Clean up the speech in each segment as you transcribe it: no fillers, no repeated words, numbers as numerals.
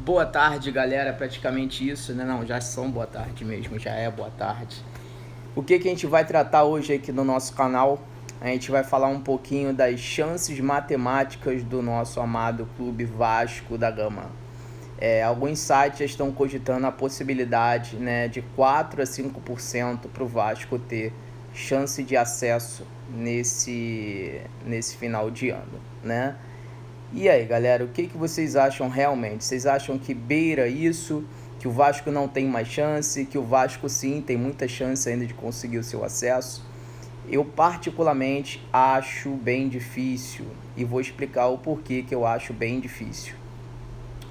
Boa tarde, galera. Praticamente isso, né? Não, já são boa tarde mesmo, já é boa tarde. O que a gente vai tratar hoje aqui no nosso canal? A gente vai falar um pouquinho das chances matemáticas do nosso amado clube Vasco da Gama. Alguns sites já estão cogitando a possibilidade, né, de 4 a 5% para o Vasco ter chance de acesso nesse final de ano, né? E aí, galera, o que vocês acham realmente? Vocês acham que beira isso, que o Vasco não tem mais chance, que o Vasco sim tem muita chance ainda de conseguir o seu acesso? Eu particularmente acho bem difícil e vou explicar o porquê que eu acho bem difícil.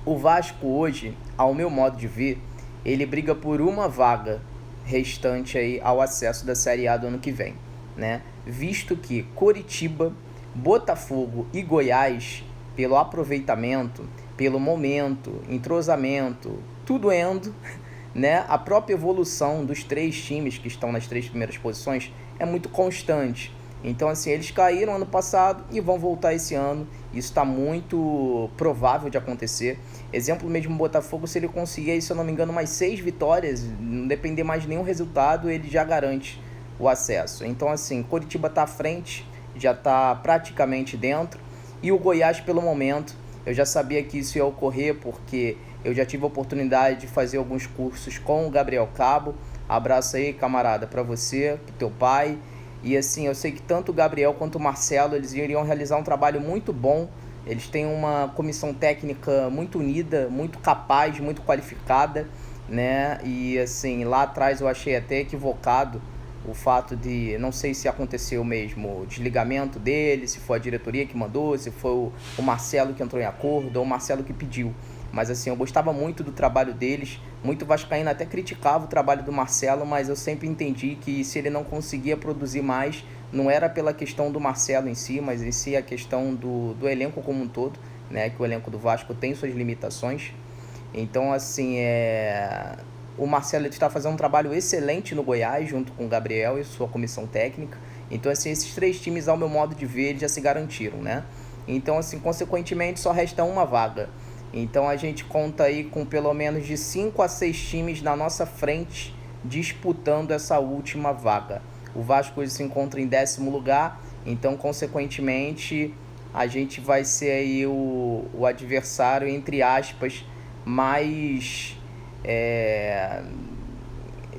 O Vasco hoje, ao meu modo de ver, ele briga por uma vaga restante aí ao acesso da Série A do ano que vem, né? Visto que Coritiba, Botafogo e Goiás, pelo aproveitamento, pelo momento, entrosamento, tudo indo, né? A própria evolução dos três times que estão nas três primeiras posições é muito constante. Então, assim, eles caíram ano passado e vão voltar esse ano. Isso está muito provável de acontecer. Exemplo mesmo, o Botafogo, se ele conseguir, se eu não me engano, mais 6 vitórias, não depender mais de nenhum resultado, ele já garante o acesso. Então, assim, Coritiba está à frente, já está praticamente dentro. E o Goiás, pelo momento, eu já sabia que isso ia ocorrer, porque eu já tive a oportunidade de fazer alguns cursos com o Gabriel Cabo. Abraço aí, camarada, para você, pro teu pai. E assim, eu sei que tanto o Gabriel quanto o Marcelo, eles iriam realizar um trabalho muito bom. Eles têm uma comissão técnica muito unida, muito capaz, muito qualificada, né? E assim, lá atrás eu achei até equivocado o fato de, não sei se aconteceu mesmo o desligamento dele, se foi a diretoria que mandou, se foi o Marcelo que entrou em acordo ou o Marcelo que pediu. Mas assim, eu gostava muito do trabalho deles, muito vascaíno até criticava o trabalho do Marcelo, mas eu sempre entendi que se ele não conseguia produzir mais, não era pela questão do Marcelo em si, mas em si a questão do elenco como um todo, né? Que o elenco do Vasco tem suas limitações. Então, assim, o Marcelo está fazendo um trabalho excelente no Goiás, junto com o Gabriel e sua comissão técnica. Então, assim, esses três times, ao meu modo de ver, eles já se garantiram, né? Então, assim, consequentemente, só resta uma vaga. Então, a gente conta aí com pelo menos de 5 a 6 times na nossa frente disputando essa última vaga. O Vasco hoje se encontra em 10º lugar, então, consequentemente, a gente vai ser aí o adversário, entre aspas, mais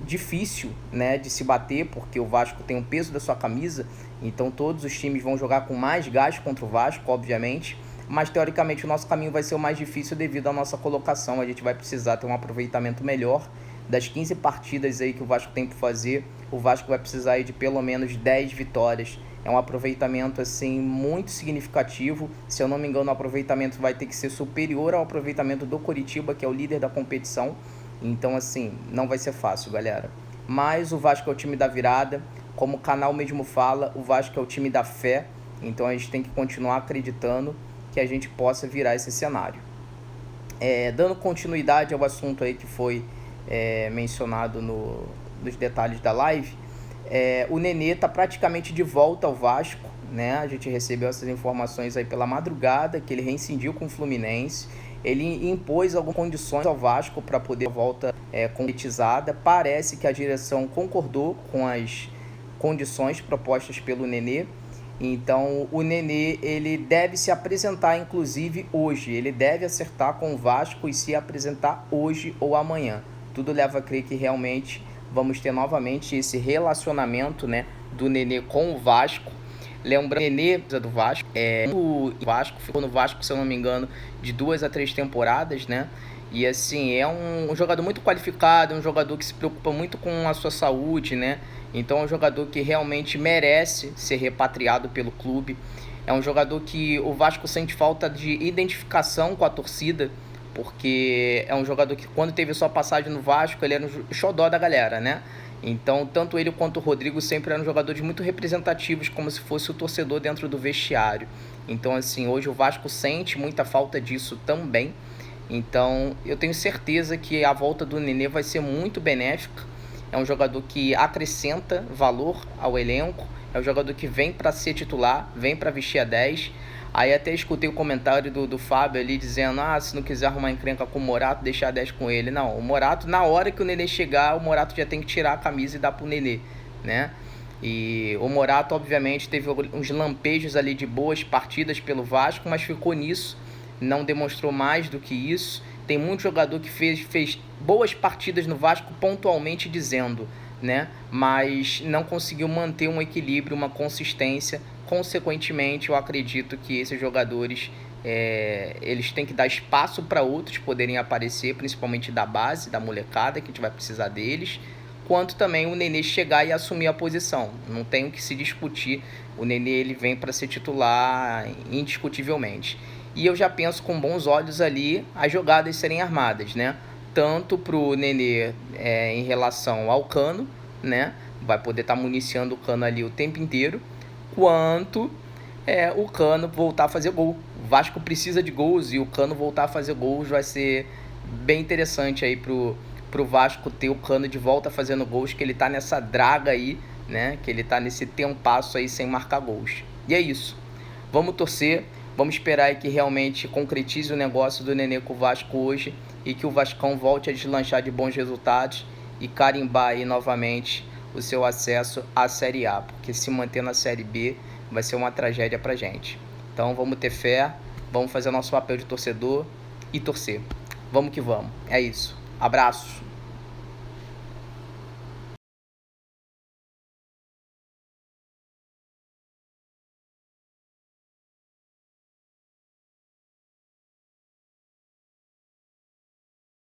difícil, né, de se bater, porque o Vasco tem o peso da sua camisa, então todos os times vão jogar com mais gás contra o Vasco, obviamente, mas teoricamente o nosso caminho vai ser o mais difícil devido à nossa colocação. A gente vai precisar ter um aproveitamento melhor. Das 15 partidas aí que o Vasco tem para fazer, o Vasco vai precisar aí de pelo menos 10 vitórias. É um aproveitamento assim muito significativo. Se eu não me engano, o aproveitamento vai ter que ser superior ao aproveitamento do Coritiba, que é o líder da competição. Então, assim, não vai ser fácil, galera. Mas o Vasco é o time da virada. Como o canal mesmo fala, o Vasco é o time da fé. Então a gente tem que continuar acreditando que a gente possa virar esse cenário. Dando continuidade ao assunto aí que foi mencionado nos detalhes da live, o Nenê está praticamente de volta ao Vasco, né? A gente recebeu essas informações aí pela madrugada, que ele reincidiu com o Fluminense. Ele impôs algumas condições ao Vasco para poder a volta concretizada. Parece que a direção concordou com as condições propostas pelo Nenê. Então o Nenê, ele deve se apresentar inclusive hoje, ele deve acertar com o Vasco e se apresentar hoje ou amanhã. Tudo leva a crer que realmente vamos ter novamente esse relacionamento, né, do Nenê com o Vasco. Lembrando, o Nenê do Vasco, o Vasco ficou no Vasco, se eu não me engano, de 2 a 3 temporadas, né? E assim, é um jogador muito qualificado, um jogador que se preocupa muito com a sua saúde, né? Então é um jogador que realmente merece ser repatriado pelo clube. É um jogador que o Vasco sente falta de identificação com a torcida, porque é um jogador que quando teve sua passagem no Vasco, ele era um xodó da galera, né? Então, tanto ele quanto o Rodrigo sempre eram jogadores muito representativos, como se fosse o torcedor dentro do vestiário. Então, assim, hoje o Vasco sente muita falta disso também. Então, eu tenho certeza que a volta do Nenê vai ser muito benéfica. É um jogador que acrescenta valor ao elenco. É um jogador que vem para ser titular, vem para vestir a 10. Aí até escutei o comentário do Fábio ali dizendo, se não quiser arrumar encrenca com o Morato, deixar 10 com ele. Não, o Morato, na hora que o Nenê chegar, o Morato já tem que tirar a camisa e dar pro Nenê, né? E o Morato, obviamente, teve uns lampejos ali de boas partidas pelo Vasco, mas ficou nisso, não demonstrou mais do que isso. Tem muito jogador que fez boas partidas no Vasco pontualmente dizendo, né? Mas não conseguiu manter um equilíbrio, uma consistência. Consequentemente, eu acredito que esses jogadores eles têm que dar espaço para outros poderem aparecer, principalmente da base, da molecada, que a gente vai precisar deles, quanto também o Nenê chegar e assumir a posição. Não tem o que se discutir, o Nenê ele vem para ser titular indiscutivelmente. E eu já penso com bons olhos ali as jogadas serem armadas, né? Tanto para o Nenê em relação ao Cano, né? Vai poder estar municiando o Cano ali o tempo inteiro, quanto o Cano voltar a fazer gol. O Vasco precisa de gols e o Cano voltar a fazer gols vai ser bem interessante aí pro Vasco ter o Cano de volta fazendo gols, que ele tá nessa draga aí, né? Que ele tá nesse tempasso aí sem marcar gols. E é isso. Vamos torcer, vamos esperar aí que realmente concretize o negócio do Nenê com o Vasco hoje e que o Vascão volte a deslanchar de bons resultados e carimbar aí novamente o seu acesso à Série A, porque se manter na Série B vai ser uma tragédia pra gente. Então vamos ter fé, vamos fazer o nosso papel de torcedor e torcer. Vamos que vamos. É isso. Abraço.